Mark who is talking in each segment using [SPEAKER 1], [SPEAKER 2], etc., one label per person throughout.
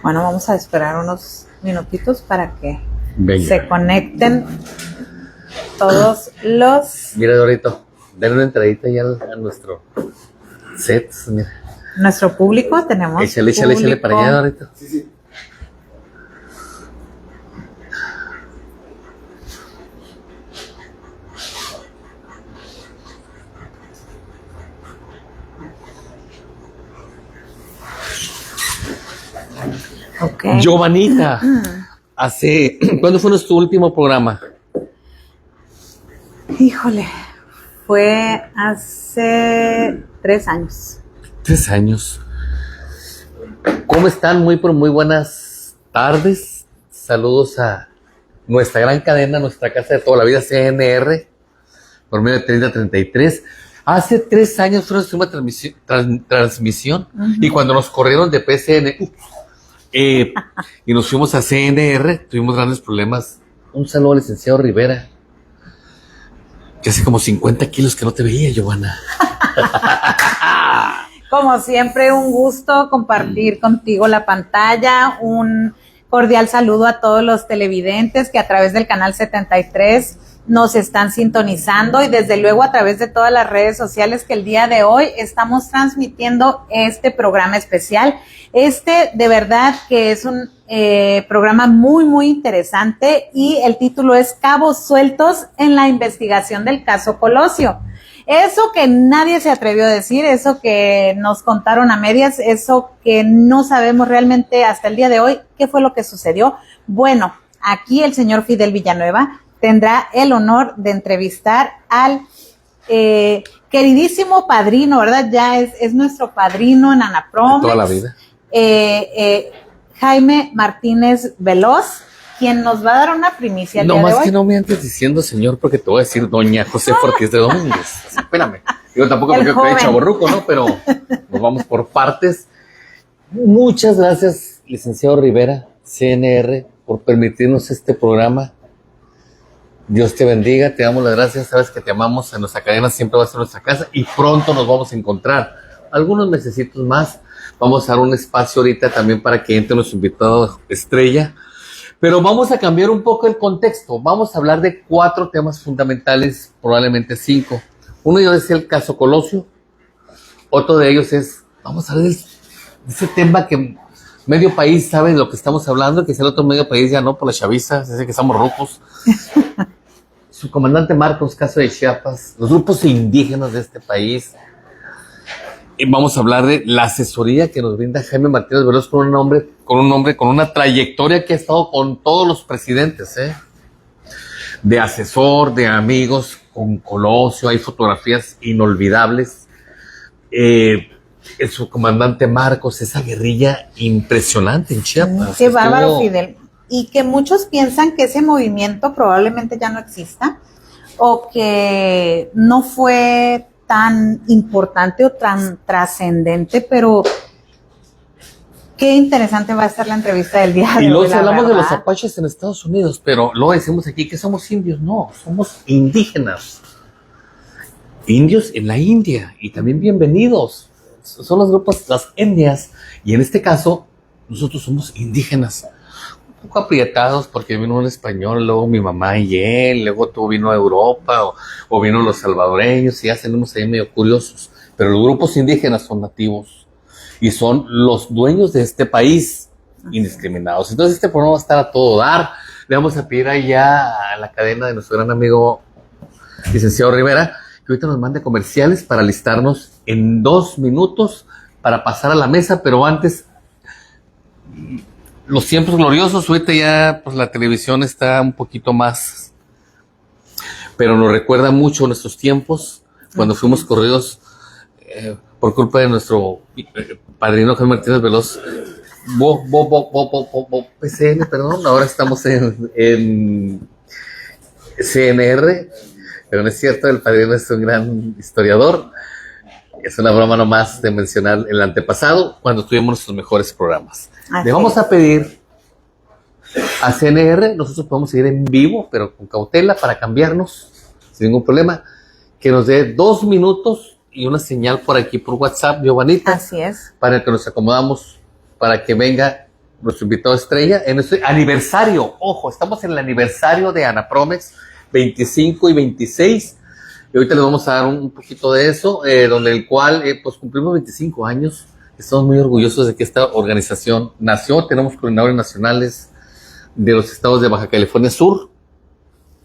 [SPEAKER 1] Bueno, vamos a esperar unos minutitos para que
[SPEAKER 2] Venga.
[SPEAKER 1] se conecten todos los...
[SPEAKER 2] Mira, Dorito, denle una entradita ya a nuestro set. Mira.
[SPEAKER 1] Nuestro público, tenemos
[SPEAKER 2] Échale para allá, Dorito.
[SPEAKER 3] Sí.
[SPEAKER 1] Okay.
[SPEAKER 2] Giovanita, ¿cuándo fue nuestro último programa?
[SPEAKER 1] Híjole, fue hace 3 años.
[SPEAKER 2] 3 años. ¿Cómo están? Muy buenas tardes. Saludos a nuestra gran cadena, nuestra casa de toda la vida, CNR, por medio de 3033. Hace 3 años fue nuestra transmisión y cuando nos corrieron de PCN y nos fuimos a CNR, tuvimos grandes problemas. Un saludo al licenciado Rivera, que hace como 50 kilos que no te veía, Giovanna.
[SPEAKER 1] Como siempre, un gusto compartir contigo la pantalla. Un cordial saludo a todos los televidentes que a través del canal 73 nos están sintonizando y desde luego a través de todas las redes sociales que el día de hoy estamos transmitiendo este programa especial. De verdad que es un programa muy interesante y el título es Cabos Sueltos en la investigación del caso Colosio. Eso que nadie se atrevió a decir, eso que nos contaron a medias, eso que no sabemos realmente hasta el día de hoy, ¿qué fue lo que sucedió? Bueno, aquí el señor Fidel Villanueva tendrá el honor de entrevistar al queridísimo padrino, ¿verdad? Ya es nuestro padrino en Anapromex.
[SPEAKER 2] Toda la vida.
[SPEAKER 1] Jaime Martínez Veloz, quien nos va a dar una primicia el día de hoy.
[SPEAKER 2] No más que no me andes diciendo señor, porque te voy a decir doña José Ortiz de Domínguez. Espérame. Yo tampoco porque te he dicho chavorruco, ¿no? Pero nos vamos por partes. Muchas gracias, licenciado Rivera, CNR, por permitirnos este programa. Dios te bendiga, te damos las gracias, sabes que te amamos, en nuestra cadena siempre va a ser nuestra casa y pronto nos vamos a encontrar. Algunos mesecitos más, vamos a dar un espacio ahorita también para que entre nuestro invitado estrella, pero vamos a cambiar un poco el contexto, vamos a hablar de 4 temas fundamentales, probablemente 5. Uno de ellos es el caso Colosio, otro de ellos es, vamos a hablar de ese tema que medio país sabe de lo que estamos hablando, que es el otro medio país ya no, por la chaviza, dice que estamos rucos. Su comandante Marcos, caso de Chiapas, los grupos indígenas de este país. Y vamos a hablar de la asesoría que nos brinda Jaime Martínez Veloz con un hombre con una trayectoria que ha estado con todos los presidentes, de asesor, de amigos, con Colosio, hay fotografías inolvidables. Su comandante Marcos, esa guerrilla impresionante en Chiapas.
[SPEAKER 1] Qué bárbaro, Fidel. Y que muchos piensan que ese movimiento probablemente ya no exista o que no fue tan importante o tan trascendente, pero qué interesante va a estar la entrevista del día de hoy.
[SPEAKER 2] Y luego hablamos de los apaches en Estados Unidos, pero luego decimos aquí que somos indios. No, somos indígenas. Indios en la India, y también bienvenidos. Son los grupos, las etnias, y en este caso, nosotros somos indígenas. Un poco aprietados porque vino un español, luego mi mamá y él, luego tú vino a Europa, o vino los salvadoreños, y ya tenemos ahí medio curiosos. Pero los grupos indígenas son nativos, y son los dueños de este país, indiscriminados. Entonces este programa va a estar a todo dar. Le vamos a pedir allá a la cadena de nuestro gran amigo, licenciado Rivera, que ahorita nos mande comerciales para listarnos en 2 minutos para pasar a la mesa, pero antes, los tiempos gloriosos, ahorita ya pues la televisión está un poquito más, pero nos recuerda mucho nuestros tiempos, cuando fuimos corridos por culpa de nuestro padrino Jaime Martínez Veloz, PCN, perdón, ahora estamos en CNR. Pero no es cierto, el padrino es un gran historiador. Es una broma nomás de mencionar el antepasado, cuando tuvimos nuestros mejores programas. Le vamos a pedir a CNR, nosotros podemos seguir en vivo, pero con cautela para cambiarnos, sin ningún problema, que nos dé 2 minutos y una señal por aquí por WhatsApp, Giovanita.
[SPEAKER 1] Así es.
[SPEAKER 2] Para que nos acomodamos, para que venga nuestro invitado estrella, en este aniversario. Ojo, estamos en el aniversario de Anapromex, 25 y 26. Y ahorita les vamos a dar un poquito de eso, donde el cual, pues cumplimos 25 años. Estamos muy orgullosos de que esta organización nació. Tenemos coordinadores nacionales de los estados de Baja California Sur,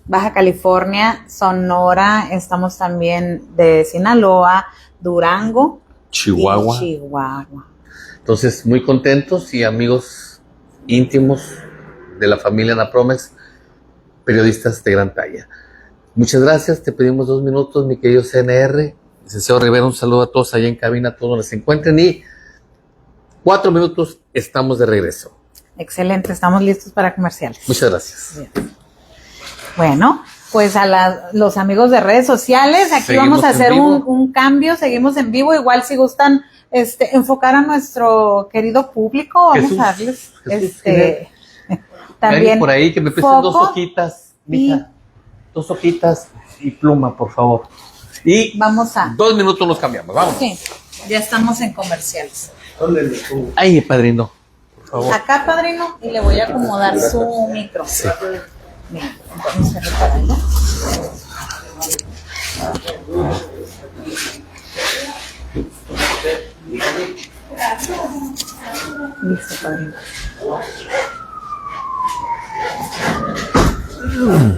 [SPEAKER 1] Baja California, Sonora, estamos también de Sinaloa, Durango,
[SPEAKER 2] Chihuahua.
[SPEAKER 1] y Chihuahua.
[SPEAKER 2] Entonces, muy contentos y amigos íntimos de la familia Anapromex, periodistas de gran talla. Muchas gracias, te pedimos 2 minutos, mi querido CNR. Licenciado Rivera, un saludo a todos allá en cabina, a todos donde se encuentren, y 4 minutos, estamos de regreso.
[SPEAKER 1] Excelente, estamos listos para comerciales.
[SPEAKER 2] Muchas gracias.
[SPEAKER 1] Bien. Bueno, pues a los amigos de redes sociales, aquí
[SPEAKER 2] Seguimos
[SPEAKER 1] vamos a hacer
[SPEAKER 2] en vivo.
[SPEAKER 1] un cambio, seguimos en vivo, igual si gustan enfocar a nuestro querido público, vamos
[SPEAKER 2] Jesús,
[SPEAKER 1] a darles
[SPEAKER 2] Jesús,
[SPEAKER 1] también
[SPEAKER 2] por ahí que me presten 2
[SPEAKER 1] foco
[SPEAKER 2] hojitas, mija, 2 hojitas y pluma, por favor. Y
[SPEAKER 1] vamos a...
[SPEAKER 2] 2 minutos nos cambiamos, vamos.
[SPEAKER 1] Sí, ya estamos en comerciales.
[SPEAKER 2] Ay, padrino, por favor.
[SPEAKER 1] Acá, padrino, y le voy a acomodar su micro.
[SPEAKER 2] Sí.
[SPEAKER 1] Mira, entonces, recuerda. Listo, padrino.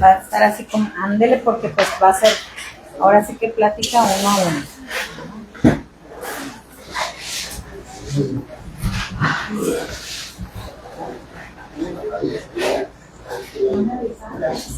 [SPEAKER 1] Va a estar así como, ándele, porque pues va a ser, ahora sí que plática uno a uno. Ahora sí,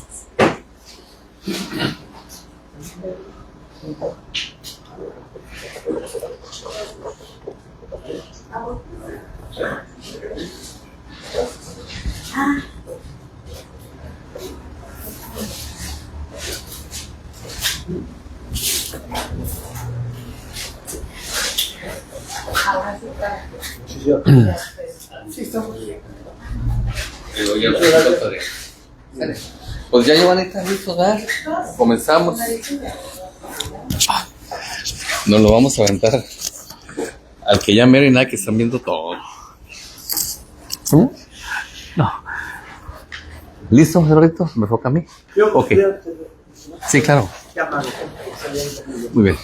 [SPEAKER 2] Pues ya llevan estas listos, ¿verdad? Comenzamos. Nos lo vamos a aventar al que ya mero y nada, que están viendo todo. No. ¿Listo, Gerardo? ¿Me enfoca a mí? Ok. Sí, claro. Muy bien.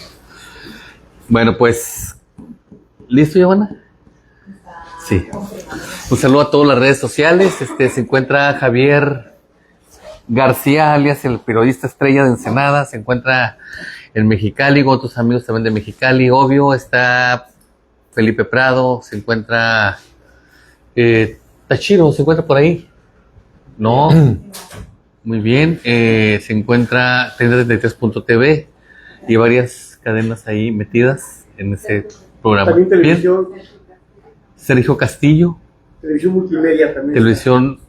[SPEAKER 2] Bueno, pues, ¿listo, Giovanna? Sí. Un saludo a todas las redes sociales. Se encuentra Javier García, alias el periodista estrella de Ensenada. Se encuentra en Mexicali, con otros amigos también de Mexicali. Obvio, está Felipe Prado. Se encuentra Tachiro, se encuentra por ahí. No. Muy bien. Se encuentra 33.tv y varias cadenas ahí metidas en ese programa.
[SPEAKER 3] También televisión.
[SPEAKER 2] Bien. Sergio Castillo.
[SPEAKER 3] Televisión multimedia también.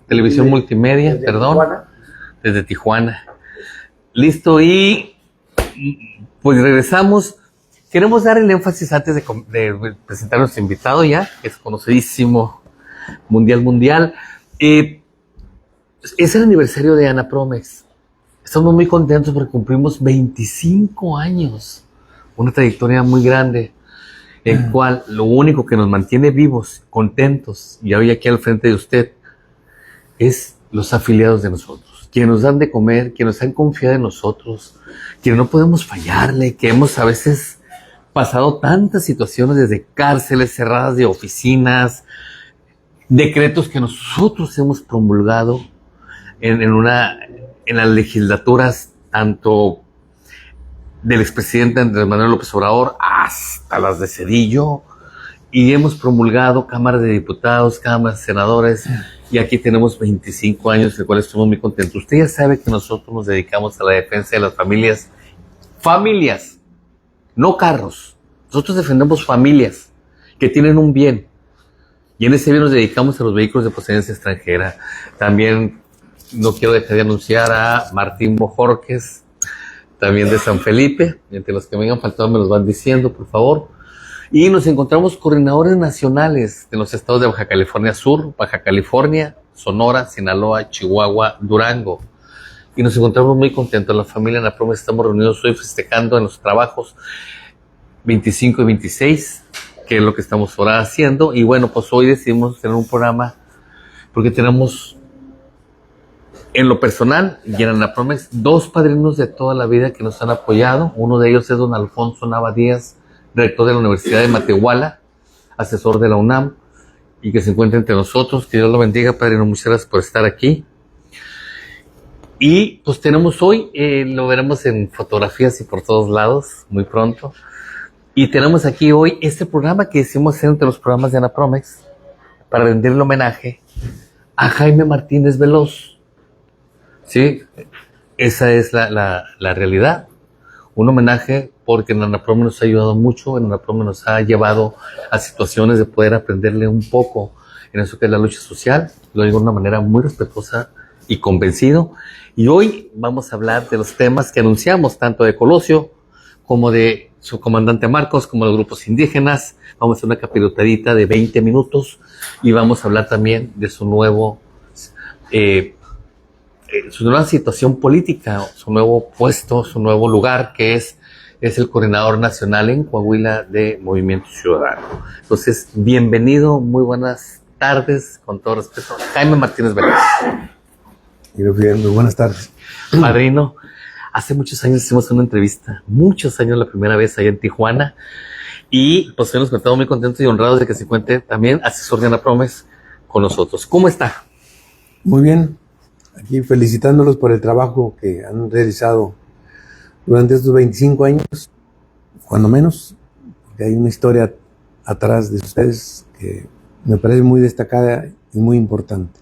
[SPEAKER 2] Televisión multimedia,
[SPEAKER 3] Desde
[SPEAKER 2] perdón.
[SPEAKER 3] Tijuana.
[SPEAKER 2] Desde Tijuana. Listo, y pues regresamos. Queremos dar el énfasis antes de presentar a nuestro invitado ya, que es conocidísimo, mundial. Es el aniversario de Anapromex. Estamos muy contentos porque cumplimos 25 años. Una trayectoria muy grande, en cual lo único que nos mantiene vivos, contentos, y hoy aquí al frente de usted, es los afiliados de nosotros, quienes nos dan de comer, quienes han confiado en nosotros, quienes no podemos fallarle, que hemos a veces pasado tantas situaciones, desde cárceles cerradas de oficinas, decretos que nosotros hemos promulgado en las legislaturas, tanto del expresidente Andrés Manuel López Obrador hasta las de Cedillo, y hemos promulgado cámaras de diputados, cámaras de senadores, y aquí tenemos 25 años, del cual estamos muy contentos. Usted ya sabe que nosotros nos dedicamos a la defensa de las familias, no carros. Nosotros defendemos familias que tienen un bien, y en ese bien nos dedicamos a los vehículos de procedencia extranjera. También no quiero dejar de anunciar a Martín Bojorques, también de San Felipe. Entre los que me hayan faltado me los van diciendo, por favor. Y nos encontramos coordinadores nacionales de los estados de Baja California Sur, Baja California, Sonora, Sinaloa, Chihuahua, Durango. Y nos encontramos muy contentos. La familia Anapromex estamos reunidos hoy festejando en los trabajos 25 y 26, que es lo que estamos ahora haciendo. Y bueno, pues hoy decidimos tener un programa porque tenemos en lo personal y en Anapromex 2 padrinos de toda la vida que nos han apoyado. Uno de ellos es don Alfonso Nava Díaz, rector de la Universidad de Matehuala, asesor de la UNAM, y que se encuentra entre nosotros. Que Dios lo bendiga, padrino, muchas gracias por estar aquí. Y pues tenemos hoy, lo veremos en fotografías y por todos lados, muy pronto. Y tenemos aquí hoy este programa que decidimos hacer entre los programas de Anapromex para rendirle homenaje a Jaime Martínez Veloz. Sí, esa es la realidad. Un homenaje porque en Anapromex nos ha ayudado mucho, en Anapromex nos ha llevado a situaciones de poder aprenderle un poco en eso que es la lucha social. Lo digo de una manera muy respetuosa y convencido. Y hoy vamos a hablar de los temas que anunciamos, tanto de Colosio como de su comandante Marcos, como de los grupos indígenas. Vamos a hacer una capituladita de 20 minutos y vamos a hablar también de su nueva situación política, su nuevo puesto, su nuevo lugar, que es el coordinador nacional en Coahuila de Movimiento Ciudadano. Entonces, bienvenido, muy buenas tardes, con todo respeto, Jaime Martínez Veloz.
[SPEAKER 4] Muy buenas tardes.
[SPEAKER 2] Padrino, hace muchos años hicimos una entrevista, muchos años, la primera vez allá en Tijuana, y pues hoy nos encontramos muy contentos y honrados de que se encuentre también asesor de Anapromex con nosotros. ¿Cómo está?
[SPEAKER 4] Muy bien, aquí felicitándolos por el trabajo que han realizado durante estos 25 años, cuando menos, porque hay una historia atrás de ustedes que me parece muy destacada y muy importante.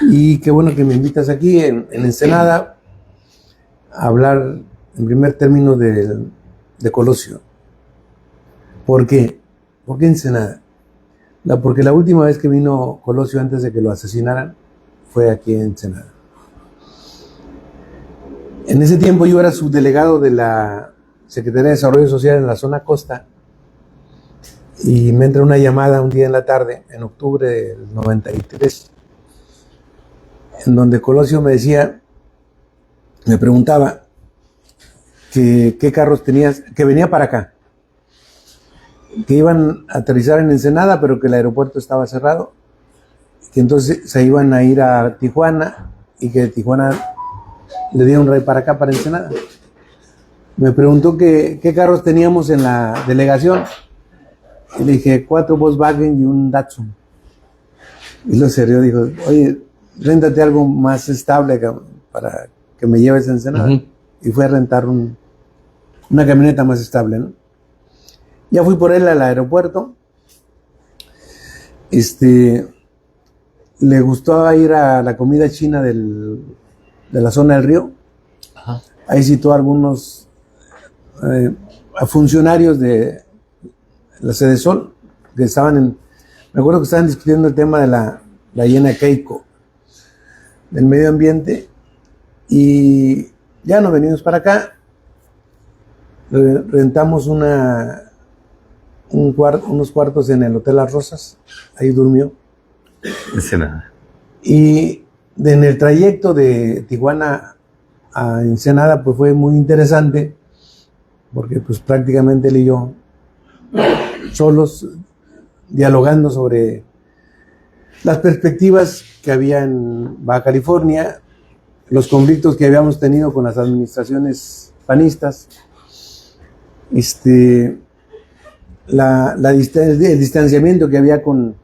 [SPEAKER 4] Y qué bueno que me invitas aquí en Ensenada a hablar en primer término de Colosio. ¿Por qué? ¿Por qué Ensenada? Porque la última vez que vino Colosio antes de que lo asesinaran fue aquí en Ensenada. En ese tiempo yo era subdelegado de la Secretaría de Desarrollo Social en la zona costa y me entra una llamada un día en la tarde, en octubre del 93, en donde Colosio me preguntaba qué carros tenías, que venía para acá, que iban a aterrizar en Ensenada, pero que el aeropuerto estaba cerrado, que entonces se iban a ir a Tijuana y que de Tijuana le dieron ray para acá, para Ensenada. Me preguntó qué carros teníamos en la delegación y le dije 4 Volkswagen y un Datsun. Y lo serió, dijo, oye, réntate algo más estable para que me lleves a Ensenada. Uh-huh. Y fui a rentar una camioneta más estable, ¿no? Ya fui por él al aeropuerto. Le gustó ir a la comida china de la zona del río. Uh-huh. Ahí citó a algunos a funcionarios de la Sede Sol que estaban me acuerdo que estaban discutiendo el tema de la ballena Keiko, del medio ambiente, y ya nos venimos para acá, rentamos unos cuartos en el Hotel Las Rosas, ahí durmió.
[SPEAKER 2] Ensenada.
[SPEAKER 4] Y en el trayecto de Tijuana a Ensenada pues fue muy interesante, porque pues prácticamente él y yo solos dialogando sobre las perspectivas que había en Baja California, los conflictos que habíamos tenido con las administraciones panistas, el distanciamiento que había con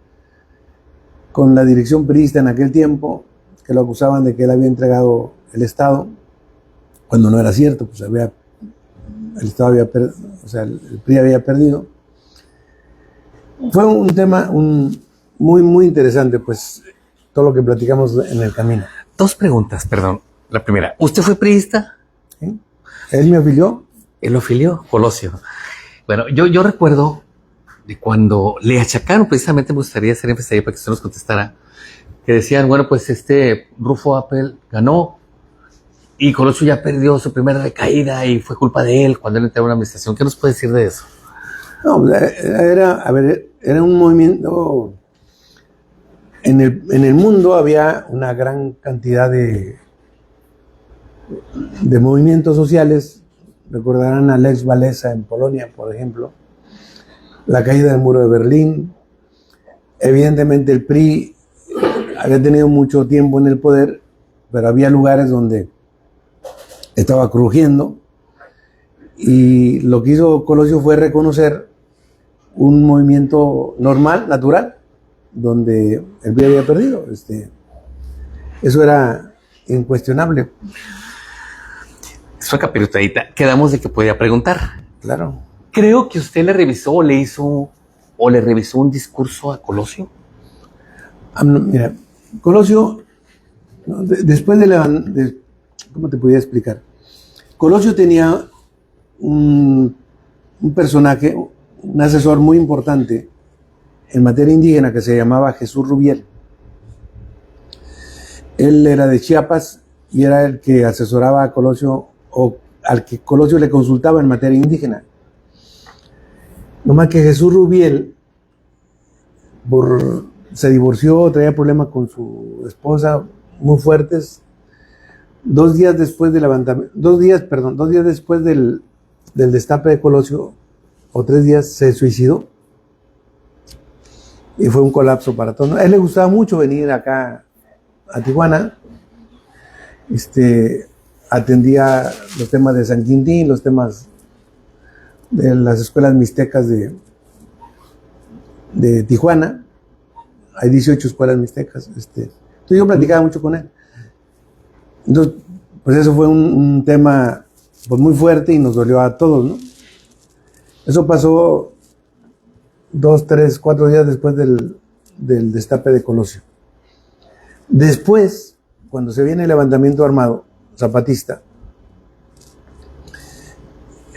[SPEAKER 4] la dirección priista en aquel tiempo, que lo acusaban de que él había entregado el Estado, cuando no era cierto, pues el Estado el PRI había perdido. Fue un tema muy, muy interesante, pues, todo lo que platicamos en el camino.
[SPEAKER 2] 2 preguntas, perdón. La primera, ¿usted fue priista?
[SPEAKER 4] ¿Sí? ¿Él me afilió?
[SPEAKER 2] Él lo afilió, Colosio. Bueno, yo recuerdo de cuando le achacaron, precisamente me gustaría hacer énfasis ahí para que usted nos contestara, que decían, bueno, pues Rufo Appel ganó y Colosio ya perdió su primera recaída y fue culpa de él cuando él entró a una administración. ¿Qué nos puede decir de eso?
[SPEAKER 4] No, era un movimiento. En el mundo había una gran cantidad de movimientos sociales. Recordarán a Lech Walesa en Polonia, por ejemplo, la caída del muro de Berlín. Evidentemente el PRI había tenido mucho tiempo en el poder, pero había lugares donde estaba crujiendo, y lo que hizo Colosio fue reconocer un movimiento normal, natural, donde el PRI había perdido. Eso era incuestionable.
[SPEAKER 2] Sueca Pirutadita, quedamos de que podía preguntar.
[SPEAKER 4] Claro.
[SPEAKER 2] Creo que usted le revisó o le revisó un discurso a Colosio.
[SPEAKER 4] Mira, Colosio, ¿no? Después ¿cómo te podía explicar? Colosio tenía un personaje, un asesor muy importante en materia indígena que se llamaba Jesús Rubiel. Él era de Chiapas y era el que asesoraba a Colosio, o al que Colosio le consultaba en materia indígena. Nomás que Jesús Rubiel se divorció, traía problemas con su esposa muy fuertes. 2 días después del levantamiento, 2 días después del destape de Colosio, o 3 días, se suicidó. Y fue un colapso para todos. A él le gustaba mucho venir acá a Tijuana. Atendía los temas de San Quintín, los temas de las escuelas mixtecas de Tijuana. Hay 18 escuelas mixtecas. Entonces yo platicaba mucho con él. Entonces, pues eso fue un tema pues muy fuerte y nos dolió a todos, ¿no? Eso pasó 2, 3, 4 días después del destape de Colosio. Después, cuando se viene el levantamiento armado zapatista,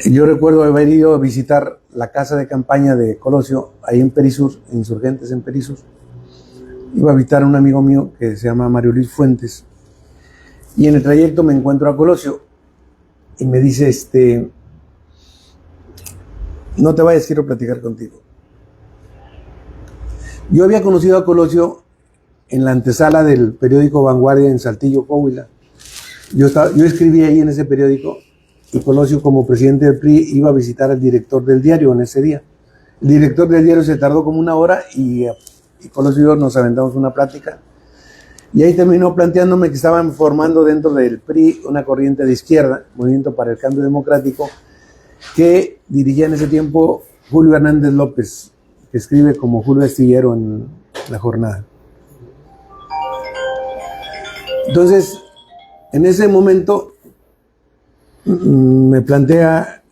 [SPEAKER 4] yo recuerdo haber ido a visitar la casa de campaña de Colosio, ahí en Perisur, Insurgentes en Perisur. Iba a visitar a un amigo mío que se llama Mario Luis Fuentes, y en el trayecto me encuentro a Colosio y me dice, no te vayas, quiero platicar contigo. Yo había conocido a Colosio en la antesala del periódico Vanguardia en Saltillo, Coahuila. Yo escribí ahí en ese periódico, y Colosio, como presidente del PRI, iba a visitar al director del diario en ese día. El director del diario se tardó como 1 hora y Colosio y yo nos aventamos una plática. Y ahí terminó planteándome que estaban formando dentro del PRI una corriente de izquierda, Movimiento para el Cambio Democrático, que dirigía en ese tiempo Julio Hernández López, que escribe como Julio Astillero en La Jornada. Entonces, en ese momento me plantea,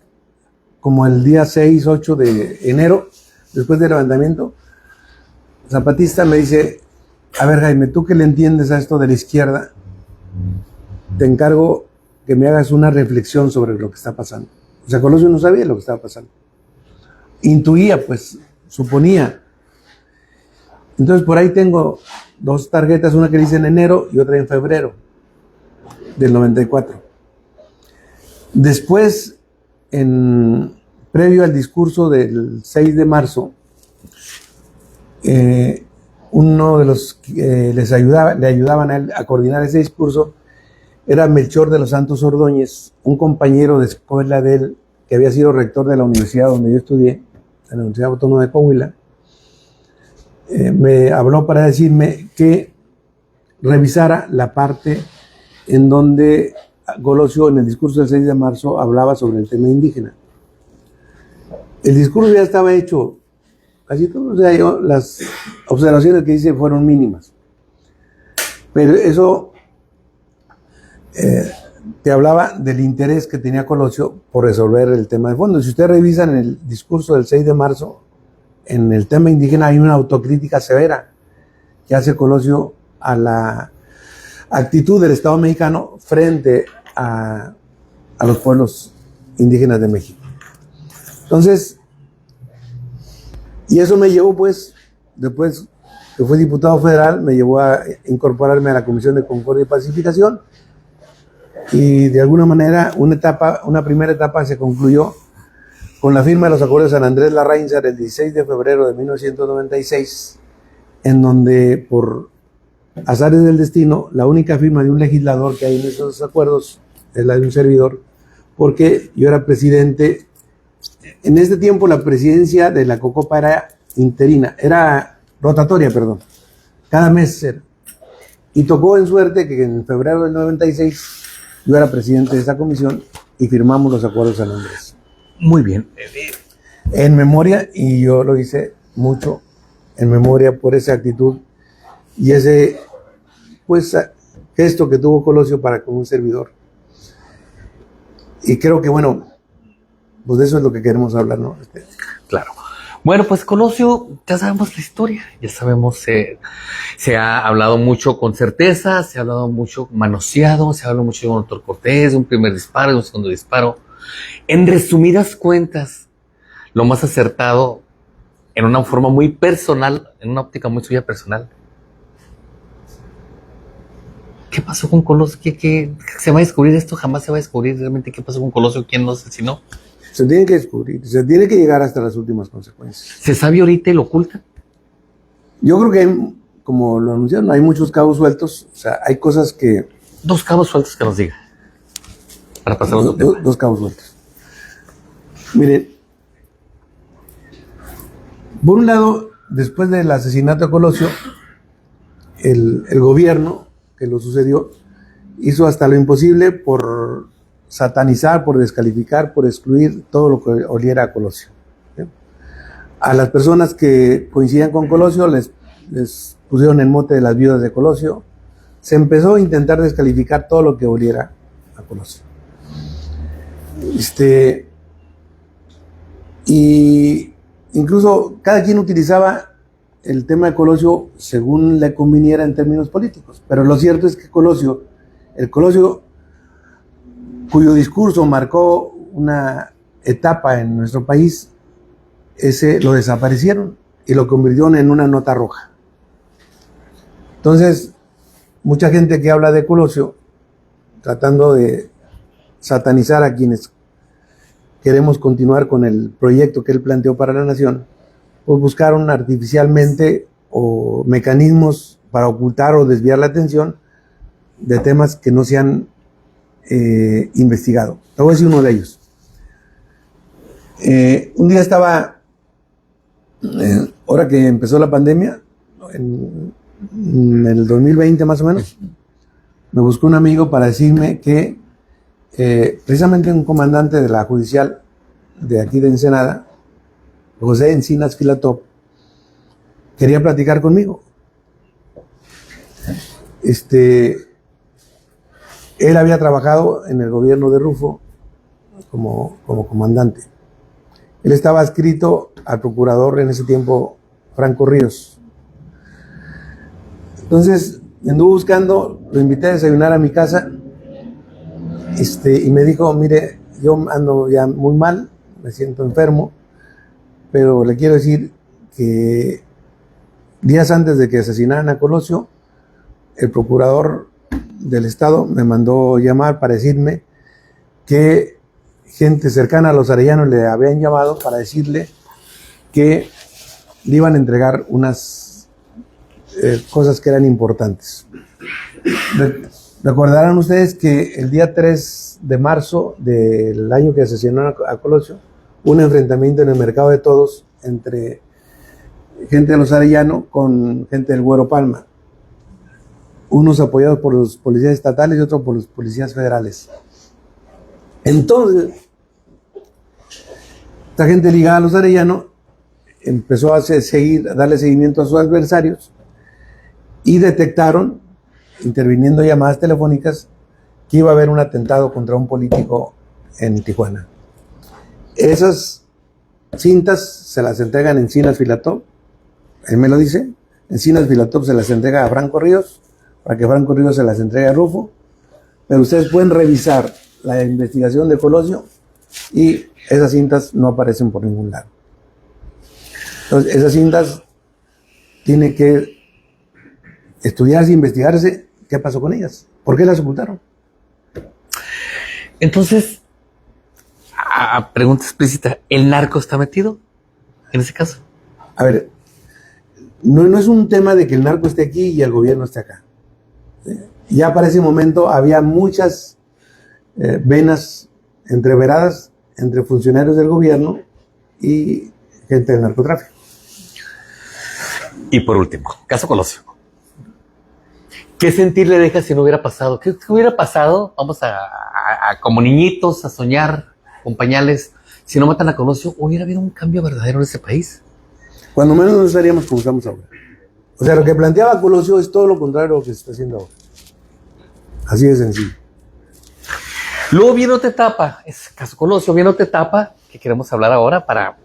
[SPEAKER 4] como el día 6, 8 de enero, después del levantamiento zapatista, me dice: a ver, Jaime, tú que le entiendes a esto de la izquierda, te encargo que me hagas una reflexión sobre lo que está pasando. O sea, Colosio no sabía lo que estaba pasando. Intuía, pues, suponía. Entonces, por ahí tengo 2 tarjetas, una que dice en enero y otra en febrero del 94. Después, previo al discurso del 6 de marzo, uno de los que le ayudaban a él a coordinar ese discurso era Melchor de los Santos Ordóñez, un compañero de escuela de él que había sido rector de la universidad donde yo estudié, en la Universidad Autónoma de Coahuila. Me habló para decirme que revisara la parte en donde Colosio, en el discurso del 6 de marzo, hablaba sobre el tema indígena. El discurso ya estaba hecho, casi todo, o sea, las observaciones que hice fueron mínimas. Pero eso te hablaba del interés que tenía Colosio por resolver el tema de fondo. Si ustedes revisan el discurso del 6 de marzo, en el tema indígena hay una autocrítica severa que hace Colosio a la actitud del Estado mexicano frente a los pueblos indígenas de México. Entonces, y eso me llevó, pues, después que fui diputado federal, me llevó a incorporarme a la Comisión de Concordia y Pacificación, y de alguna manera una primera etapa se concluyó con la firma de los acuerdos de San Andrés Larraínzar el 16 de febrero de 1996, en donde, por azares del destino, la única firma de un legislador que hay en esos acuerdos es la de un servidor, porque yo era presidente. En este tiempo la presidencia de la COCOPA era rotatoria, cada mes era. Y tocó en suerte que en febrero del 96 yo era presidente de esa comisión y firmamos los acuerdos de San Andrés.
[SPEAKER 2] Muy bien.
[SPEAKER 4] En memoria, y yo lo hice mucho, en memoria por esa actitud y ese, pues, gesto que tuvo Colosio para con un servidor. Y creo que, bueno, pues de eso es lo que queremos hablar, ¿no?
[SPEAKER 2] Claro. Bueno, pues Colosio, ya sabemos la historia, ya sabemos, se ha hablado mucho con certeza, se ha hablado mucho manoseado, se ha hablado mucho de un doctor Cortés, de un primer disparo, de un segundo disparo. En resumidas cuentas, lo más acertado, en una forma muy personal, en una óptica muy suya personal. ¿Qué pasó con Colosio? ¿Qué se va a descubrir esto? Jamás se va a descubrir realmente qué pasó con Colosio, quién lo asesinó.
[SPEAKER 4] Se tiene que descubrir, se tiene que llegar hasta las últimas consecuencias.
[SPEAKER 2] ¿Se sabe ahorita y lo oculta?
[SPEAKER 4] Yo creo que hay, como lo anunciaron, hay muchos cabos sueltos, o sea, hay cosas que...
[SPEAKER 2] Dos cabos sueltos que nos diga, para pasar a otro tema.
[SPEAKER 4] Dos cabos sueltos. Miren, por un lado, después del asesinato de Colosio, el gobierno que lo sucedió hizo hasta lo imposible por satanizar, por descalificar, por excluir todo lo que oliera a Colosio. ¿Sí? A las personas que coincidían con Colosio les pusieron el mote de las viudas de Colosio. Se empezó a intentar descalificar todo lo que oliera a Colosio. Y incluso cada quien utilizaba el tema de Colosio según le conviniera en términos políticos. Pero lo cierto es que el Colosio cuyo discurso marcó una etapa en nuestro país, ese lo desaparecieron y lo convirtieron en una nota roja. Entonces, mucha gente que habla de Colosio, tratando de satanizar a quienes queremos continuar con el proyecto que él planteó para la nación, pues buscaron artificialmente o mecanismos para ocultar o desviar la atención de temas que no se han investigado. Te voy a decir uno de ellos. Un día estaba, ahora que empezó la pandemia, en el 2020 más o menos, me buscó un amigo para decirme que precisamente un comandante de la judicial de aquí de Ensenada, José Encinas Filatov, quería platicar conmigo. Él había trabajado en el gobierno de Rufo como comandante. Él estaba adscrito al procurador en ese tiempo, Franco Ríos. Entonces, me anduvo buscando, lo invité a desayunar a mi casa, y me dijo, mire, yo ando ya muy mal, me siento enfermo, pero le quiero decir que días antes de que asesinaran a Colosio, el procurador del Estado me mandó llamar para decirme que gente cercana a los arellanos le habían llamado para decirle que le iban a entregar unas cosas que eran importantes. Recordarán ustedes que el día 3 de marzo del año que asesinaron a Colosio, un enfrentamiento en el Mercado de Todos entre gente de los Arellano con gente del Güero Palma, unos apoyados por los policías estatales y otros por los policías federales. Entonces, esta gente ligada a los Arellano empezó a darle seguimiento a sus adversarios y detectaron, interviniendo llamadas telefónicas, que iba a haber un atentado contra un político en Tijuana. Esas cintas se las entregan Encinas Filatov, él me lo dice. Encinas Filatov se las entrega a Franco Ríos, para que Franco Ríos se las entregue a Rufo, pero ustedes pueden revisar la investigación de Colosio y esas cintas no aparecen por ningún lado. Entonces, esas cintas tienen que estudiarse, investigarse qué pasó con ellas, por qué las ocultaron.
[SPEAKER 2] Entonces, a pregunta explícita, ¿el narco está metido en ese caso?
[SPEAKER 4] A ver, no es un tema de que el narco esté aquí y el gobierno esté acá. Ya para ese momento había muchas venas entreveradas entre funcionarios del gobierno y gente del narcotráfico.
[SPEAKER 2] Y por último, caso Colosio. ¿Qué sentir le deja si no hubiera pasado? ¿Qué hubiera pasado? Vamos como niñitos a soñar con pañales. Si no matan a Colosio, ¿hubiera habido un cambio verdadero en ese país?
[SPEAKER 4] Cuando menos no estaríamos como estamos ahora. O sea, lo que planteaba Colosio es todo lo contrario a lo que se está haciendo ahora. Así de sencillo.
[SPEAKER 2] Luego viene otra etapa, es caso Colosio, viene otra etapa que queremos hablar ahora para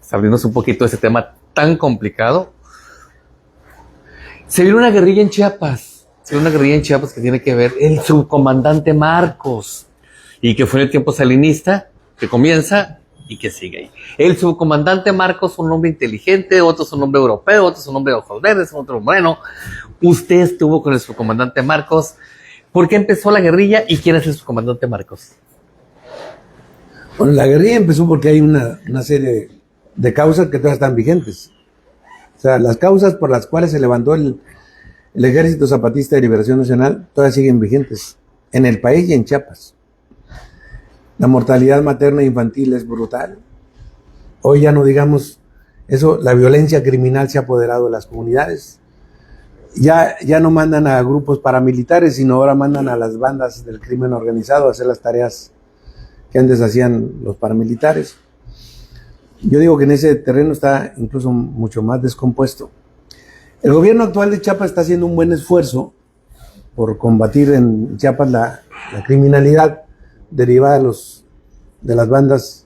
[SPEAKER 2] abrirnos un poquito de ese tema tan complicado. Se viene una guerrilla en Chiapas, que tiene que ver el subcomandante Marcos, y que fue en el tiempo salinista, que comienza y que sigue ahí. El subcomandante Marcos, un hombre inteligente, otro es un hombre europeo, otro es un hombre de ojos verdes, otro moreno. Usted estuvo con el subcomandante Marcos. ¿Por qué empezó la guerrilla y quién es el subcomandante Marcos?
[SPEAKER 4] Bueno, la guerrilla empezó porque hay una serie de causas que todavía están vigentes. O sea, las causas por las cuales se levantó el Ejército Zapatista de Liberación Nacional todavía siguen vigentes en el país y en Chiapas. La mortalidad materna e infantil es brutal. Hoy ya no digamos eso, la violencia criminal se ha apoderado de las comunidades. Ya no mandan a grupos paramilitares, sino ahora mandan a las bandas del crimen organizado a hacer las tareas que antes hacían los paramilitares. Yo digo que en ese terreno está incluso mucho más descompuesto. El gobierno actual de Chiapas está haciendo un buen esfuerzo por combatir en Chiapas la criminalidad derivada de las bandas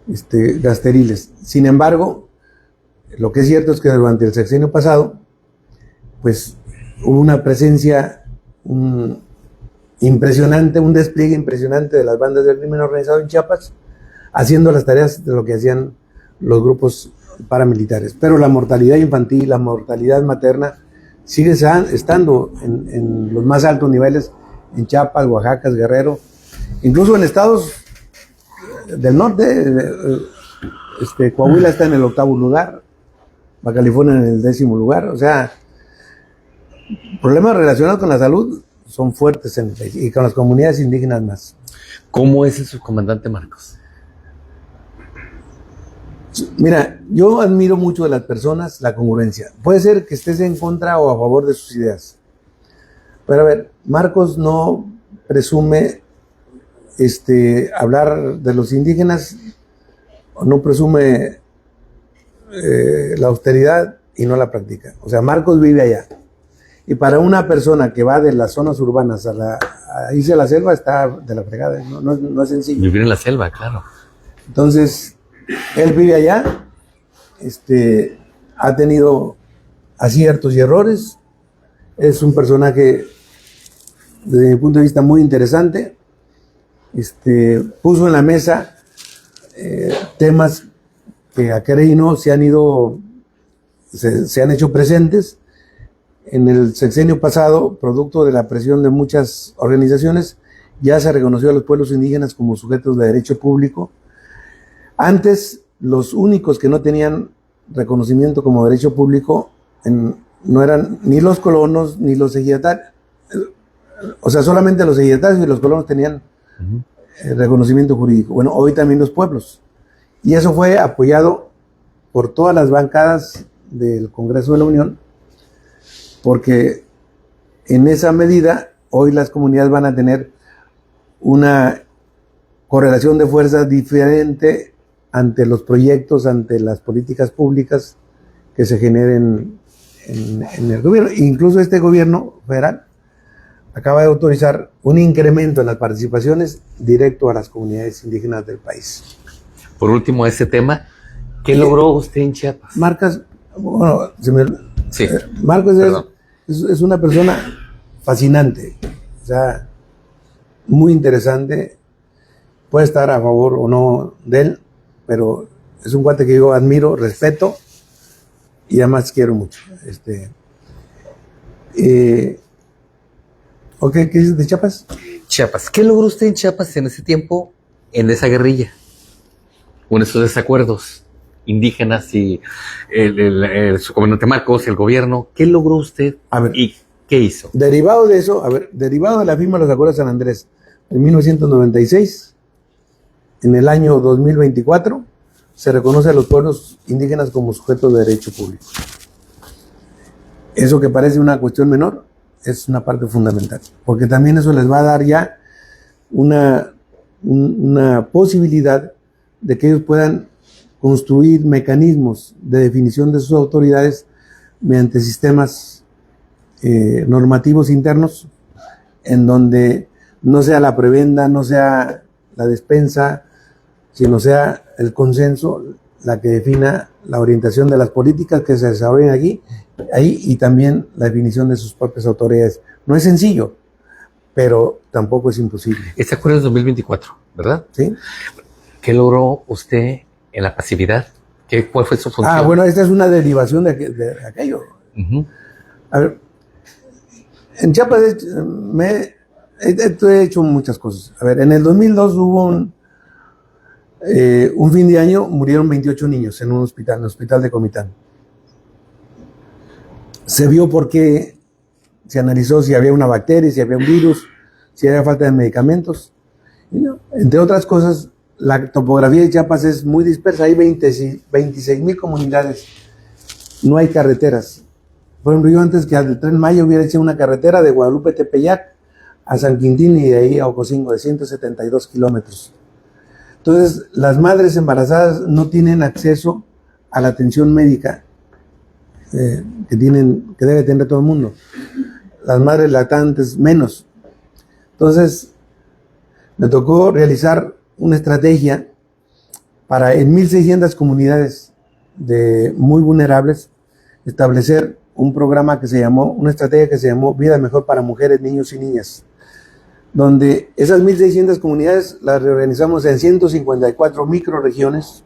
[SPEAKER 4] gasteriles. Sin embargo, lo que es cierto es que durante el sexenio pasado, pues hubo una presencia impresionante, un despliegue impresionante de las bandas del crimen organizado en Chiapas, haciendo las tareas de lo que hacían los grupos paramilitares. Pero la mortalidad infantil, la mortalidad materna, sigue estando en los más altos niveles en Chiapas, Oaxaca, Guerrero, incluso en estados del norte. Coahuila está en el 8º lugar, Baja California en el 10º lugar. O sea, problemas relacionados con la salud son fuertes en el país y con las comunidades indígenas más.
[SPEAKER 2] ¿Cómo es el subcomandante Marcos?
[SPEAKER 4] Mira, yo admiro mucho de las personas la congruencia. Puede ser que estés en contra o a favor de sus ideas. Pero a ver, Marcos no presume hablar de los indígenas, no presume la austeridad y no la practica. O sea, Marcos vive allá. Y para una persona que va de las zonas urbanas a irse a la selva está de la fregada, no es sencillo.
[SPEAKER 2] Vivir en la selva, claro.
[SPEAKER 4] Entonces, él vive allá, ha tenido aciertos y errores, es un personaje desde mi punto de vista muy interesante, puso en la mesa temas que a querer y no se han hecho presentes. En el sexenio pasado, producto de la presión de muchas organizaciones, ya se reconoció a los pueblos indígenas como sujetos de derecho público. Antes, los únicos que no tenían reconocimiento como derecho público no eran ni los colonos ni los ejidatarios. O sea, solamente los ejidatarios y los colonos tenían reconocimiento jurídico. Bueno, hoy también los pueblos. Y eso fue apoyado por todas las bancadas del Congreso de la Unión, porque en esa medida hoy las comunidades van a tener una correlación de fuerzas diferente ante los proyectos, ante las políticas públicas que se generen en el gobierno. Incluso este gobierno federal acaba de autorizar un incremento en las participaciones directo a las comunidades indígenas del país.
[SPEAKER 2] Por último, ese tema, ¿qué logró usted en Chiapas?
[SPEAKER 4] Marcos es una persona fascinante, o sea, muy interesante. Puede estar a favor o no de él, pero es un cuate que yo admiro, respeto y además quiero mucho. ¿qué dices de Chiapas?
[SPEAKER 2] Chiapas. ¿Qué logró usted en Chiapas en ese tiempo, en esa guerrilla? Con esos desacuerdos indígenas y el subcomandante Marcos, el gobierno. ¿Qué logró usted y qué hizo?
[SPEAKER 4] Derivado de eso, derivado de la firma de los Acuerdos de San Andrés en 1996, en el año 2024, se reconoce a los pueblos indígenas como sujetos de derecho público. Eso que parece una cuestión menor, es una parte fundamental, porque también eso les va a dar ya una posibilidad de que ellos puedan construir mecanismos de definición de sus autoridades mediante sistemas normativos internos, en donde no sea la prebenda, no sea la despensa, sino sea el consenso la que defina la orientación de las políticas que se desarrollan ahí y también la definición de sus propias autoridades. No es sencillo, pero tampoco es imposible.
[SPEAKER 2] Este acuerdo es 2024, ¿verdad?
[SPEAKER 4] ¿Sí?
[SPEAKER 2] ¿Qué logró usted en la pasividad? ¿Cuál fue su función?
[SPEAKER 4] Bueno, esta es una derivación de aquello.
[SPEAKER 2] Uh-huh.
[SPEAKER 4] A ver, en Chiapas he hecho muchas cosas. A ver, en el 2002 hubo un fin de año, murieron 28 niños en un hospital, en el hospital de Comitán. Se vio por qué, se analizó si había una bacteria, si había un virus, si había falta de medicamentos. Y no, entre otras cosas, la topografía de Chiapas es muy dispersa, hay 26,000 comunidades, no hay carreteras. Por ejemplo, yo antes que al Tren Maya hubiera hecho una carretera de Guadalupe Tepeyac a San Quintín y de ahí a Ocosingo, de 172 kilómetros. Entonces, las madres embarazadas no tienen acceso a la atención médica que debe tener todo el mundo. Las madres lactantes menos. Entonces, me tocó realizar una estrategia para en 1,600 comunidades muy vulnerables establecer una estrategia que se llamó Vida Mejor para Mujeres, Niños y Niñas, donde esas 1,600 comunidades las reorganizamos en 154 microregiones,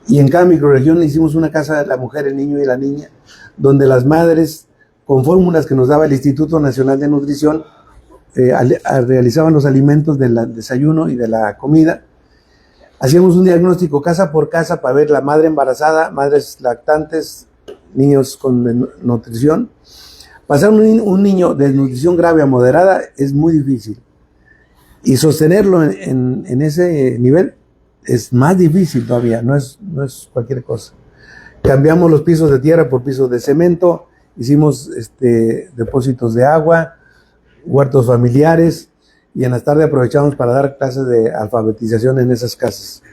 [SPEAKER 4] y en cada microregión hicimos una casa de la mujer, el niño y la niña, donde las madres, con fórmulas que nos daba el Instituto Nacional de Nutrición, realizaban los alimentos del desayuno y de la comida. Hacíamos un diagnóstico casa por casa para ver la madre embarazada, madres lactantes, niños con nutrición. Pasar un niño de nutrición grave a moderada es muy difícil, y sostenerlo en ese nivel es más difícil todavía, no es cualquier cosa. Cambiamos los pisos de tierra por pisos de cemento, hicimos depósitos de agua, huertos familiares, y en las tardes aprovechamos para dar clases de alfabetización en esas casas.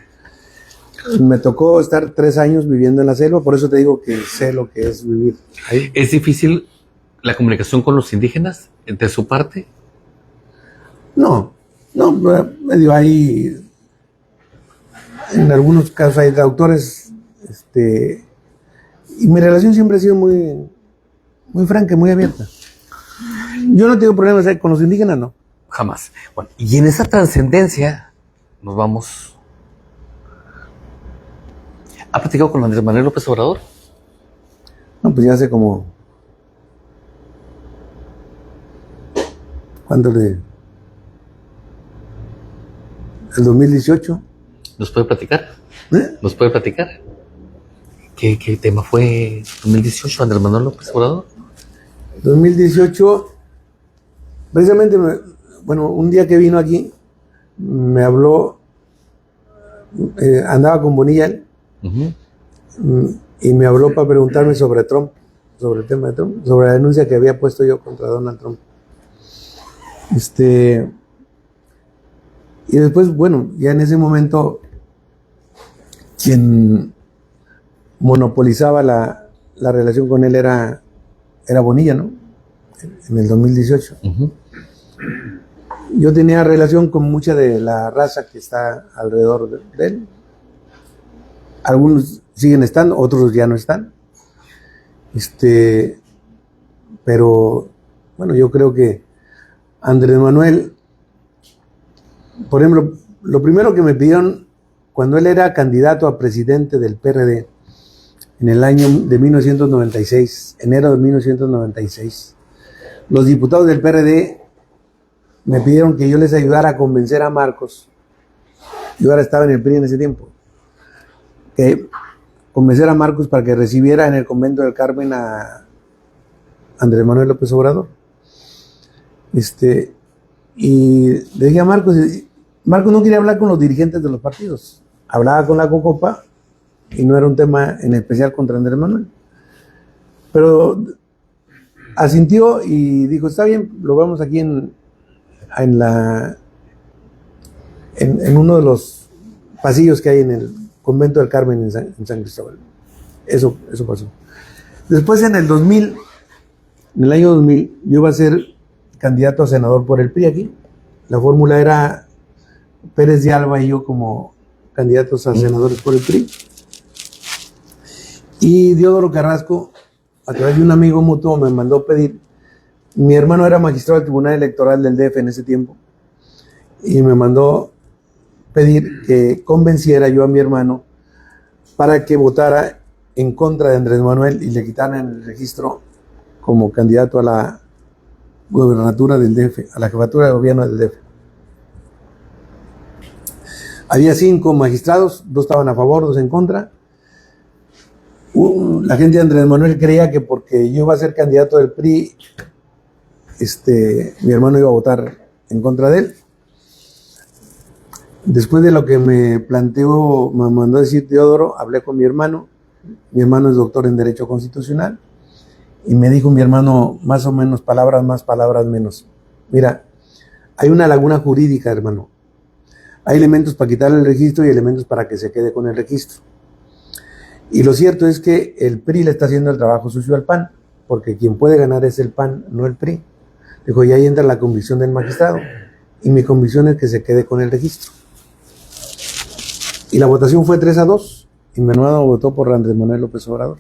[SPEAKER 4] Me tocó estar 3 años viviendo en la selva, por eso te digo que sé lo que es vivir ahí.
[SPEAKER 2] ¿Es difícil la comunicación con los indígenas de su parte?
[SPEAKER 4] No, medio hay, en algunos casos hay traductores, y mi relación siempre ha sido muy, muy franca, muy abierta. Yo no tengo problemas con los indígenas, no.
[SPEAKER 2] Jamás. Bueno, y en esa trascendencia nos vamos. ¿Ha platicado con Andrés Manuel López Obrador?
[SPEAKER 4] No, pues ya hace como... El 2018.
[SPEAKER 2] ¿Nos puede platicar?
[SPEAKER 4] ¿Eh?
[SPEAKER 2] ¿Nos puede platicar? ¿Qué tema fue 2018, Andrés Manuel López Obrador?
[SPEAKER 4] 2018, precisamente, un día que vino aquí, me habló, andaba con Bonilla, y me habló para preguntarme sobre Trump, sobre el tema de Trump, sobre la denuncia que había puesto yo contra Donald Trump. Y después, ya en ese momento, quien monopolizaba la relación con él era Bonilla, ¿no? En el 2018. Uh-huh. Yo tenía relación con mucha de la raza que está alrededor de él. Algunos siguen estando, otros ya no están. Pero, yo creo que Andrés Manuel, por ejemplo, lo primero que me pidieron cuando él era candidato a presidente del PRD, en el año de 1996, enero de 1996, los diputados del PRD me pidieron que yo les ayudara a convencer a Marcos. Yo ahora estaba en el PRI en ese tiempo. Que convencer a Marcos para que recibiera en el convento del Carmen a Andrés Manuel López Obrador. Y le dije a Marcos no quería hablar con los dirigentes de los partidos. Hablaba con la COCOPA y no era un tema en especial contra Andrés Manuel. Pero asintió y dijo, está bien, lo vemos aquí en uno de los pasillos que hay en el convento del Carmen en San Cristóbal. Eso pasó. Después en el año 2000, yo iba a ser candidato a senador por el PRI aquí. La fórmula era Pérez de Alba y yo como candidatos a senadores por el PRI. Y Diodoro Carrasco, a través de un amigo mutuo, me mandó pedir. Mi hermano era magistrado del Tribunal Electoral del DF en ese tiempo. Y me mandó pedir que convenciera yo a mi hermano para que votara en contra de Andrés Manuel y le quitaran el registro como candidato a la gobernatura del DF, a la jefatura de gobierno del DF. Había 5 magistrados, 2 estaban a favor, 2 en contra. La gente de Andrés Manuel creía que porque yo iba a ser candidato del PRI, mi hermano iba a votar en contra de él. Después de lo que me planteó, me mandó a decir Teodoro, hablé con mi hermano es doctor en Derecho Constitucional, y me dijo mi hermano, más o menos, palabras más, palabras menos. Mira, hay una laguna jurídica, hermano. Hay elementos para quitarle el registro y elementos para que se quede con el registro. Y lo cierto es que el PRI le está haciendo el trabajo sucio al PAN, porque quien puede ganar es el PAN, no el PRI. Dijo, y ahí entra la convicción del magistrado, y mi convicción es que se quede con el registro. Y la votación fue 3-2, y mi hermano votó por Andrés Manuel López Obrador.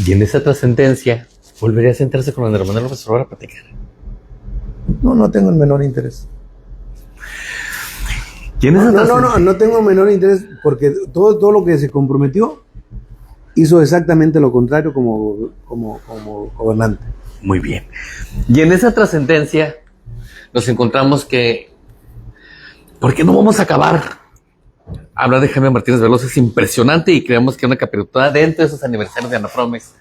[SPEAKER 2] Y en esa trascendencia, ¿volvería a sentarse con Andrés Manuel López Obrador a platicar?
[SPEAKER 4] No tengo el menor interés. No tengo el menor interés, porque todo lo que se comprometió hizo exactamente lo contrario como gobernante.
[SPEAKER 2] Muy bien. Y en esa trascendencia nos encontramos que, ¿por qué no vamos a acabar? Hablar de Jaime Martínez Veloso es impresionante y creemos que una capítulo dentro de esos aniversarios de Anapromex,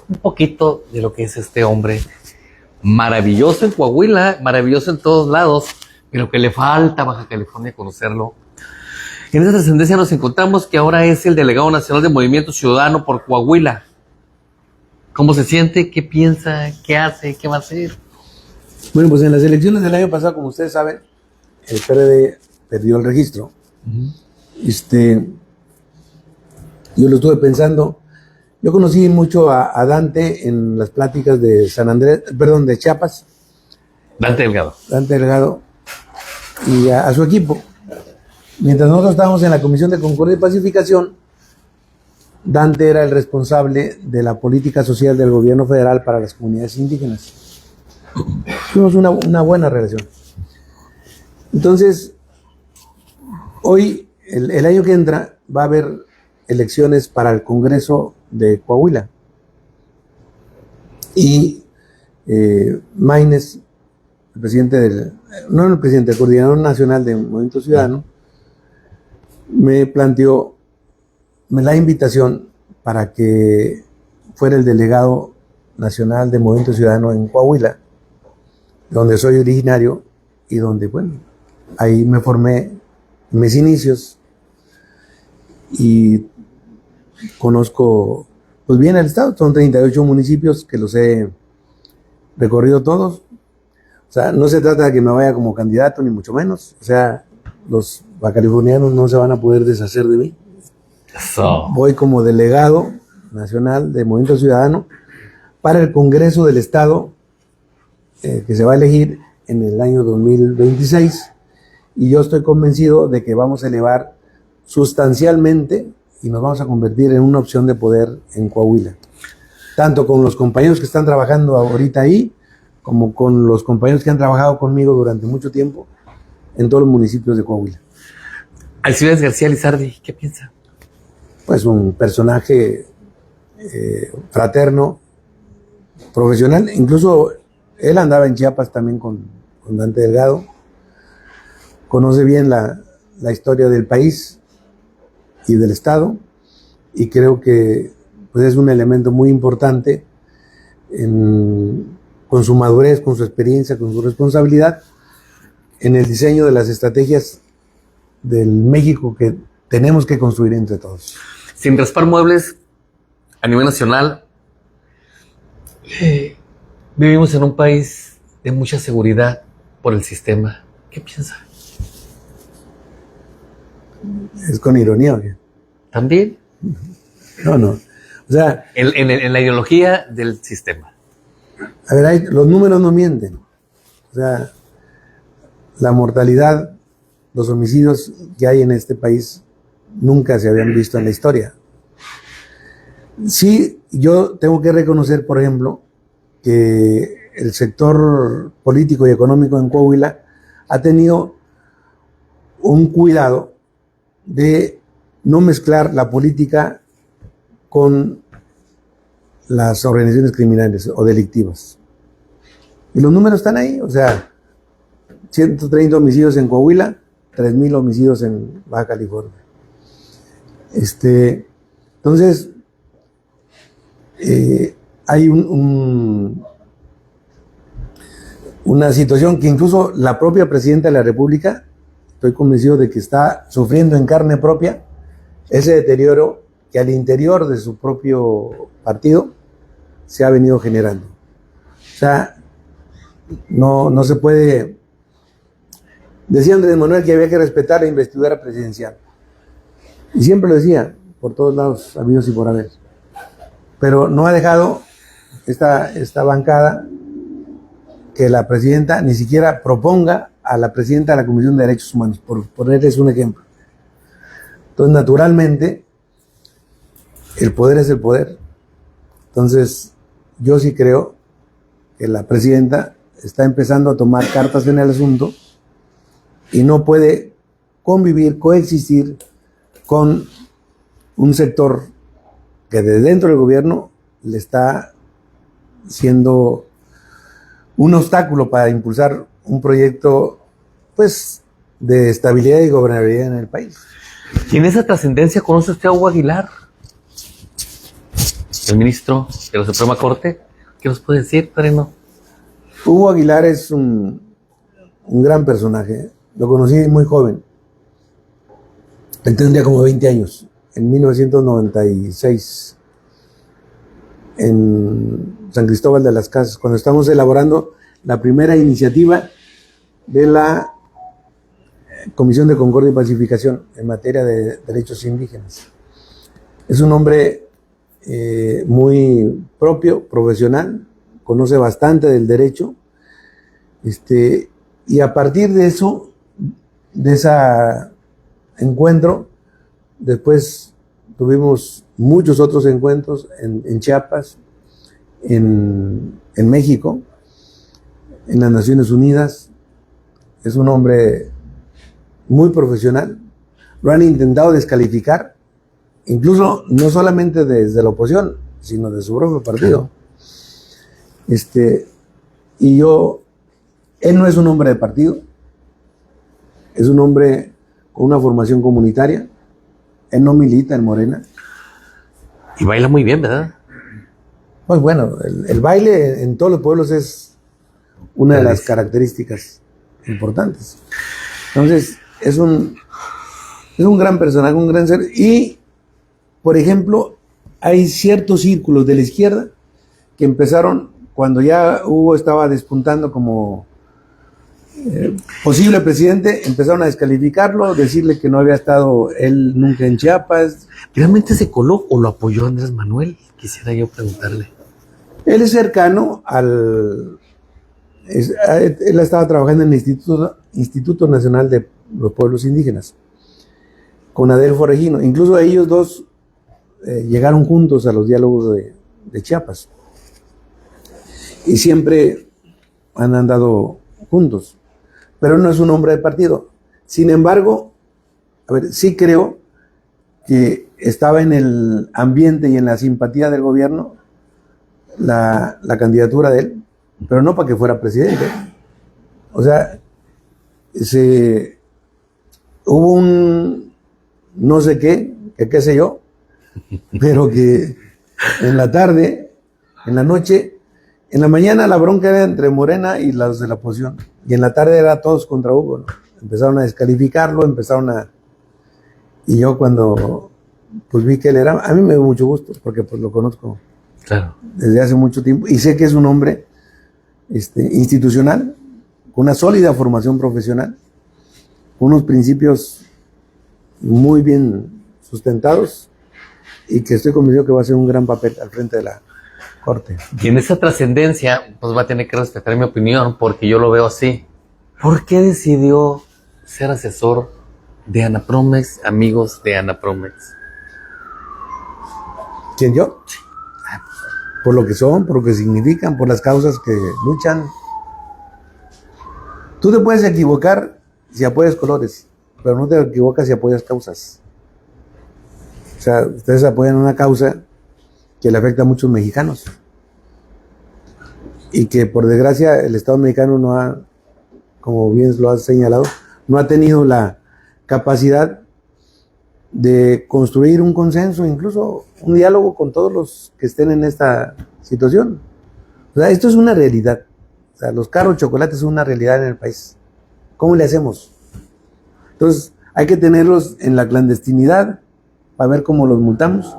[SPEAKER 2] un poquito de lo que es este hombre maravilloso en Coahuila, maravilloso en todos lados, pero que le falta a Baja California conocerlo. En esa trascendencia nos encontramos que ahora es el delegado nacional de Movimiento Ciudadano por Coahuila. ¿Cómo se siente? ¿Qué piensa? ¿Qué hace? ¿Qué va a hacer?
[SPEAKER 4] Bueno, pues en las elecciones del año pasado, como ustedes saben, el PRD perdió el registro. Uh-huh. Yo lo estuve pensando. Yo conocí mucho a Dante en las pláticas de de Chiapas.
[SPEAKER 2] Dante
[SPEAKER 4] Delgado. Y a su equipo. Mientras nosotros estábamos en la Comisión de Concordia y Pacificación, Dante era el responsable de la política social del gobierno federal para las comunidades indígenas. Tuvimos una buena relación. Entonces, hoy, el año que entra, va a haber elecciones para el Congreso de Coahuila. Y Maínez, el Coordinador Nacional de Movimiento Ciudadano, me planteó la invitación para que fuera el delegado nacional de Movimiento Ciudadano en Coahuila, donde soy originario y donde, bueno, ahí me formé mis inicios y conozco pues bien el estado. Son 38 municipios que los he recorrido todos. O sea, no se trata de que me vaya como candidato, ni mucho menos. O sea, los bacalifornianos no se van a poder deshacer de mí. Voy como delegado nacional de Movimiento Ciudadano para el Congreso del Estado que se va a elegir en el año 2026, y yo estoy convencido de que vamos a elevar sustancialmente y nos vamos a convertir en una opción de poder en Coahuila, tanto con los compañeros que están trabajando ahorita ahí, como con los compañeros que han trabajado conmigo durante mucho tiempo en todos los municipios de Coahuila.
[SPEAKER 2] Alcides García Lizardi, ¿qué piensa?
[SPEAKER 4] Pues un personaje fraterno, profesional. Incluso él andaba en Chiapas también con Dante Delgado. Conoce bien la historia del país y del estado, y creo que pues, es un elemento muy importante con su madurez, con su experiencia, con su responsabilidad en el diseño de las estrategias del México que tenemos que construir entre todos.
[SPEAKER 2] Sin raspar muebles, a nivel nacional, Vivimos en un país de mucha seguridad por el sistema. ¿Qué piensa?
[SPEAKER 4] Es con ironía, ¿o qué?
[SPEAKER 2] ¿También?
[SPEAKER 4] No, no. O sea,
[SPEAKER 2] En la ideología del sistema.
[SPEAKER 4] a ver, los números no mienten. O sea, la mortalidad, los homicidios que hay en este país nunca se habían visto en la historia. Sí, yo tengo que reconocer, por ejemplo, que el sector político y económico en Coahuila ha tenido un cuidado de no mezclar la política con las organizaciones criminales o delictivas. Y los números están ahí, o sea, 130 homicidios en Coahuila, 3,000 homicidios en Baja California. Entonces, hay una situación que incluso la propia presidenta de la República, estoy convencido de que está sufriendo en carne propia ese deterioro que al interior de su propio partido se ha venido generando. O sea, no se puede. Decía Andrés Manuel que había que respetar la investidura presidencial. Y siempre lo decía, por todos lados, habidos y por haber. Pero no ha dejado esta bancada que la presidenta ni siquiera proponga a la presidenta de la Comisión de Derechos Humanos, por ponerles un ejemplo. Entonces, naturalmente, el poder es el poder. Entonces, yo sí creo que la presidenta está empezando a tomar cartas en el asunto y no puede convivir, coexistir con un sector que de dentro del gobierno le está siendo un obstáculo para impulsar un proyecto, pues, de estabilidad y gobernabilidad en el país.
[SPEAKER 2] ¿Y en esa trascendencia conoce usted a Hugo Aguilar, el ministro de la Suprema Corte? ¿Qué nos puede decir, Pereno?
[SPEAKER 4] Hugo Aguilar es un gran personaje. Lo conocí muy joven. Él tendría como 20 años, en 1996, en San Cristóbal de las Casas, cuando estamos elaborando la primera iniciativa de la Comisión de Concordia y Pacificación en materia de derechos indígenas. Es un hombre muy propio, profesional, conoce bastante del derecho, y a partir de eso, de ese encuentro, después tuvimos muchos otros encuentros en Chiapas, en México, en las Naciones Unidas. Es un hombre muy profesional. Lo han intentado descalificar, incluso no solamente desde la oposición, sino de su propio partido. Él no es un hombre de partido, es un hombre con una formación comunitaria. Él no milita en Morena.
[SPEAKER 2] Y baila muy bien, ¿verdad?
[SPEAKER 4] Pues bueno, el baile en todos los pueblos es una de las características importantes. Entonces, es un gran personaje, un gran ser. Y, por ejemplo, hay ciertos círculos de la izquierda que empezaron cuando ya Hugo estaba despuntando como posible presidente, empezaron a descalificarlo, decirle que no había estado él nunca en Chiapas.
[SPEAKER 2] ¿Realmente se coló o lo apoyó Andrés Manuel? Quisiera yo preguntarle.
[SPEAKER 4] Él es cercano él estaba trabajando en el Instituto Nacional de los Pueblos Indígenas, con Adelfo Regino. Incluso ellos dos llegaron juntos a los diálogos de Chiapas. Y siempre han andado juntos. Pero no es un hombre de partido. Sin embargo, sí creo que estaba en el ambiente y en la simpatía del gobierno la candidatura de él, pero no para que fuera presidente. O sea, hubo un no sé qué sé yo, pero que en la tarde, en la noche, en la mañana la bronca era entre Morena y los de la oposición, y en la tarde era todos contra Hugo, ¿no? Empezaron a descalificarlo, y yo cuando pues vi que él era, a mí me dio mucho gusto, porque pues lo conozco
[SPEAKER 2] claro,
[SPEAKER 4] desde hace mucho tiempo, y sé que es un hombre institucional, con una sólida formación profesional, unos principios muy bien sustentados y que estoy convencido que va a ser un gran papel al frente de la Corte.
[SPEAKER 2] Y en esa trascendencia, pues va a tener que respetar mi opinión, porque yo lo veo así. ¿Por qué decidió ser asesor de Anapromex, amigos de Anapromex?
[SPEAKER 4] ¿Quién, yo? Por lo que son, por lo que significan, por las causas que luchan. Tú te puedes equivocar si apoyas colores, pero no te equivocas si apoyas causas. O sea, ustedes apoyan una causa que le afecta a muchos mexicanos y que por desgracia el Estado mexicano no ha, como bien lo has señalado, no ha tenido la capacidad de construir un consenso, incluso un diálogo con todos los que estén en esta situación. O sea, esto es una realidad. O sea, los carros chocolates son una realidad en el país. ¿Cómo le hacemos? Entonces, hay que tenerlos en la clandestinidad para ver cómo los multamos.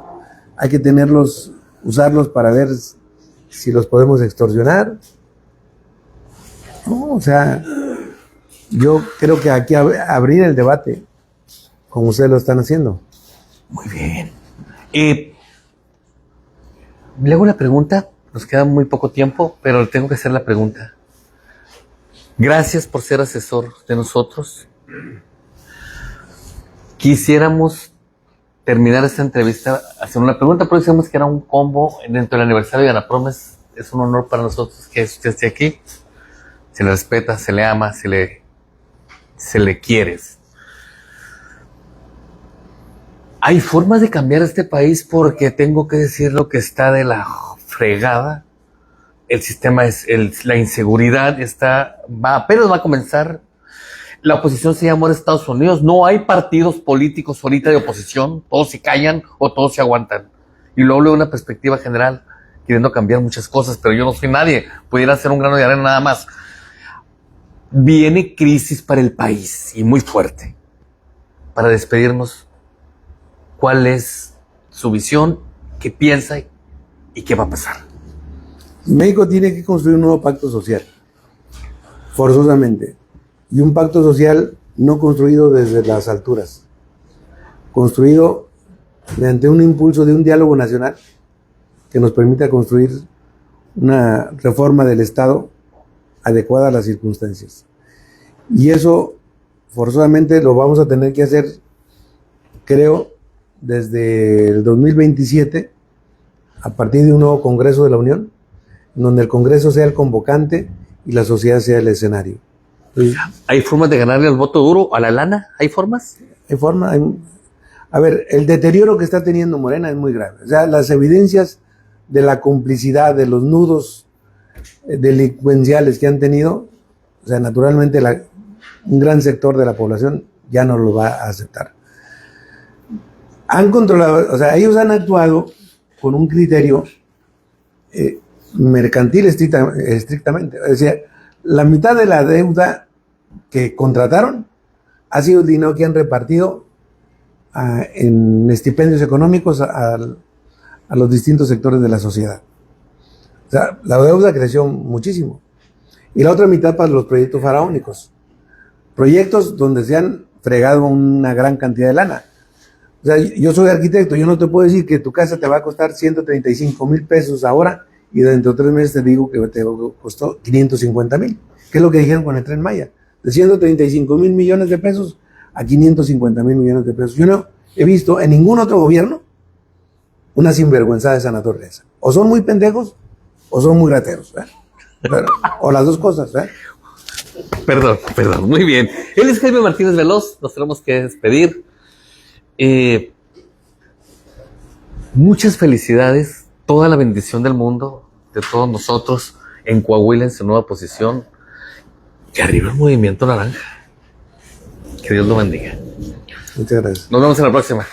[SPEAKER 4] Hay que tenerlos, usarlos para ver si los podemos extorsionar. No, o sea, yo creo que aquí abrir el debate, como ustedes lo están haciendo.
[SPEAKER 2] Muy bien. Le hago la pregunta, nos queda muy poco tiempo, pero le tengo que hacer la pregunta. Gracias por ser asesor de nosotros. Quisiéramos terminar esta entrevista haciendo una pregunta, pero decíamos que era un combo dentro del aniversario de Anapromex. Es un honor para nosotros que usted esté aquí. Se le respeta, se le ama, se le quiere. Hay formas de cambiar este país, porque tengo que decir lo que está de la fregada. El sistema la inseguridad apenas va a comenzar. La oposición se llama Estados Unidos. No hay partidos políticos ahorita de oposición. Todos se callan o todos se aguantan. Y luego de una perspectiva general, queriendo cambiar muchas cosas, pero yo no soy nadie. Pudiera ser un grano de arena nada más. Viene crisis para el país, y muy fuerte. Para despedirnos, ¿cuál es su visión? ¿Qué piensa y qué va a pasar?
[SPEAKER 4] México tiene que construir un nuevo pacto social, forzosamente. Y un pacto social no construido desde las alturas, construido mediante un impulso de un diálogo nacional que nos permita construir una reforma del Estado adecuada a las circunstancias. Y eso forzosamente lo vamos a tener que hacer, creo, desde el 2027, a partir de un nuevo Congreso de la Unión, donde el Congreso sea el convocante y la sociedad sea el escenario. Entonces,
[SPEAKER 2] ¿hay formas de ganarle al voto duro, a la lana? ¿Hay formas?
[SPEAKER 4] A ver, el deterioro que está teniendo Morena es muy grave. O sea, las evidencias de la complicidad, de los nudos delincuenciales que han tenido, o sea, naturalmente un gran sector de la población ya no lo va a aceptar. Han controlado, o sea, ellos han actuado con un criterio mercantil estrictamente. O sea, la mitad de la deuda que contrataron ha sido el dinero que han repartido en estipendios económicos a los distintos sectores de la sociedad. O sea, la deuda creció muchísimo. Y la otra mitad para los proyectos faraónicos. Proyectos donde se han fregado una gran cantidad de lana. O sea, yo soy arquitecto, yo no te puedo decir que tu casa te va a costar 135,000 pesos ahora y dentro de 3 meses te digo que te costó 550,000. ¿Qué es lo que dijeron con el Tren Maya? De 135,000 millones de pesos a 550,000 millones de pesos. Yo no he visto en ningún otro gobierno una sinvergüenza de esa naturaleza. O son muy pendejos o son muy rateros. O las dos cosas.
[SPEAKER 2] Perdón, muy bien. Él es Jaime Martínez Veloz, nos tenemos que despedir. Muchas felicidades, toda la bendición del mundo, de todos nosotros, en Coahuila, en su nueva posición. Que arriba el Movimiento Naranja. Que Dios lo bendiga.
[SPEAKER 4] Muchas gracias.
[SPEAKER 2] Nos vemos en la próxima.